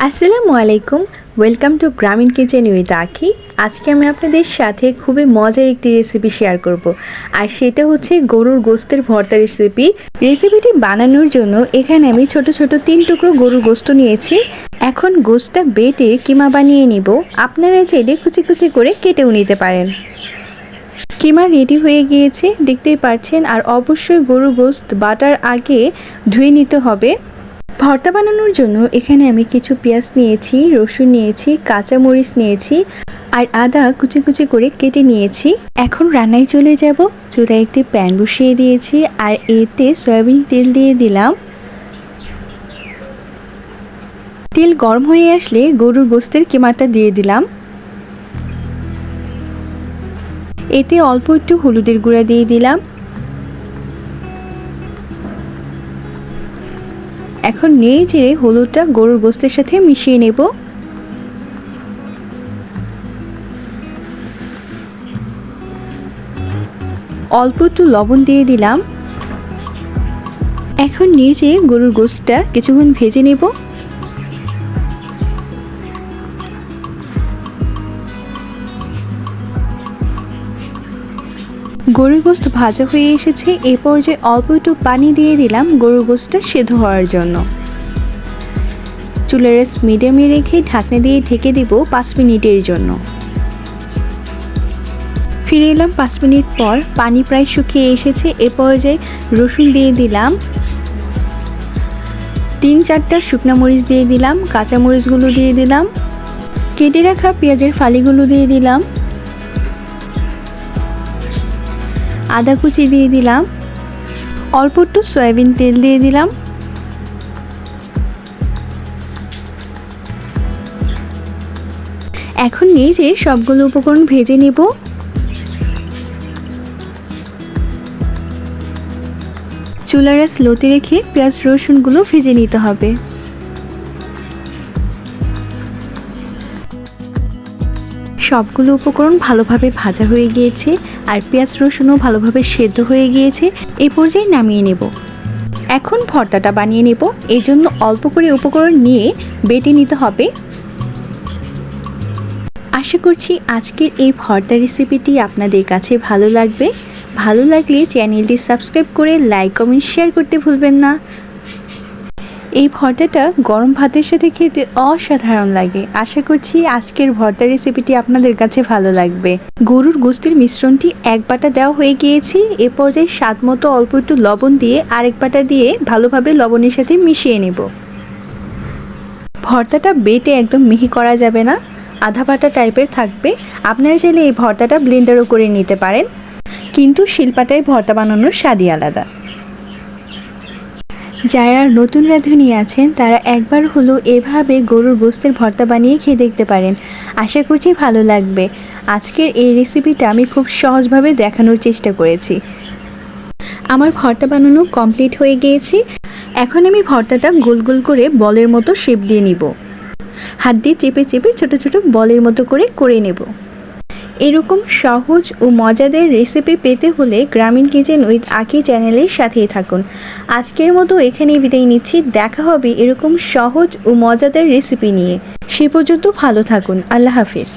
আসসালামু আলাইকুম, welcome to গ্রামীণ কিচেন উইথ আখি। আজকে আমি আপনাদের সাথে খুবই মজার একটি রেসিপি শেয়ার করব, আর সেটা হচ্ছে গরুর গোস্তের ভর্তা রেসিপি। রেসিপিটি বানানোর জন্য এখানে আমি ছোট ছোট 3 টুকরো গরুর গোস্ত নিয়েছি। এখন গোস্তটা বেটে কিমা বানিয়ে নিব। আপনারা চাইলে কুচি কুচি করে কেটেও নিতে পারেন। কিমা রেডি হয়ে গিয়েছে দেখতেই পাচ্ছেন, আর অবশ্যই গরুর গোস্ত বাটার আগে ধুয়ে নিতে হবে। ভর্তা বানানোর জন্য এখানে আমি কিছু পেঁয়াজ নিয়েছি, রসুন নিয়েছি, কাঁচামরিচ নিয়েছি আর আদা কুচি কুচি করে কেটে নিয়েছি। এখন রান্নায় চলে যাব। চুলায় একটি প্যান বসিয়ে দিয়েছি আর এতে সয়াবিন তেল দিয়ে দিলাম। তেল গরম হয়ে আসলে গরুর গোস্তের কিমাটা দিয়ে দিলাম। এতে অল্প একটু হলুদের গুঁড়া দিয়ে দিলাম। এখন নেড়ে চেড়ে হলুদটা গরুর গোস্তের সাথে মিশিয়ে নেব। অল্প একটু লবণ দিয়ে দিলাম। এখন নেড়ে চেড়ে গরুর গোস্তটা কিছুক্ষণ ভেজে নেব। গরুর গোস্ত ভাজা হয়ে এসেছে। এই পর্যায়ে অল্প একটু পানি দিয়ে দিলাম গরুর গোস্তটা সেদ্ধ হওয়ার জন্য। চুলার আঁচ মিডিয়ামে রেখে ঢাকনা দিয়ে ঢেকে দেব 5 মিনিটের জন্য। ফিরে এলাম 5 মিনিট পর। পানি প্রায় শুকিয়ে এসেছে। এ পর্যায়ে রসুন দিয়ে দিলাম, 3-4টা শুকনো মরিচ দিয়ে দিলাম, কাঁচা মরিচগুলো দিয়ে দিলাম, কেটে রাখা পেঁয়াজের ফালিগুলো দিয়ে দিলাম, আদা কুচি দিয়ে দিলাম, অল্প একটু সয়াবিন তেল দিয়ে দিলাম। এখন নেড়ে সবগুলো উপকরণ ভেজে নেব। চুলার আঁচ লোতে রেখে পেঁয়াজ রসুনগুলো ভেজে নিতে হবে। সবগুলো উপকরণ ভালোভাবে ভাজা হয়ে গিয়েছে আর পেঁয়াজ রসুনও ভালোভাবে সেদ্ধ হয়ে গিয়েছে। এই পর্যায়ে নামিয়ে নেব। এখন ভর্তাটা বানিয়ে নেব। এই জন্য অল্প করে উপকরণ নিয়ে বেটে নিতে হবে। আশা করছি আজকের এই ভর্তা রেসিপিটি আপনাদের কাছে ভালো লাগবে। ভালো লাগলে চ্যানেলটি সাবস্ক্রাইব করে লাইক কমেন্ট শেয়ার করতে ভুলবেন না। এই ভর্তাটা গরম ভাতের সাথে খেতে অসাধারণ লাগে। আশা করছি আজকের ভর্তা রেসিপিটি আপনাদের কাছে ভালো লাগবে। গরুর গোস্তের মিশ্রণটি 1 বাটা দেওয়া হয়ে গিয়েছে। এ পর্যায়ে স্বাদ মতো অল্প একটু লবণ দিয়ে আরেক বাটা দিয়ে ভালোভাবে লবণের সাথে মিশিয়ে নেব। ভর্তাটা বেটে একদম মিহি করা যাবে না, আধা বাটা টাইপের থাকবে। আপনারা চাইলে এই ভর্তাটা ব্লেন্ডারও করে নিতে পারেন, কিন্তু শিলপাটায় ভর্তা বানানোর স্বাদই আলাদা। যারা নতুন রাঁধুনি আছেন তারা একবার হলো এভাবে গরুর গোস্তের ভর্তা বানিয়ে খেয়ে দেখতে পারেন। আশা করছি ভালো লাগবে। আজকের এই রেসিপিটা আমি খুব সহজভাবে দেখানোর চেষ্টা করেছি। আমার ভর্তা বানানো কমপ্লিট হয়ে গিয়েছে। এখন আমি ভর্তাটা গোল গোল করে বলের মতো শেপ দিয়ে নিব। হাত দিয়ে চেপে চেপে ছোট ছোট বলের মতো করে নেব। এরকম সহজ ও মজাদার রেসিপি পেতে হলে গ্রামীণ কিচেন উইথ আখি চ্যানেলের সাথেই থাকুন। আজকের মতো এখানেই বিদায় নিচ্ছি। দেখা হবে এরকম সহজ ও মজাদার রেসিপি নিয়ে। সে পর্যন্ত ভালো থাকুন। আল্লাহ হাফিজ।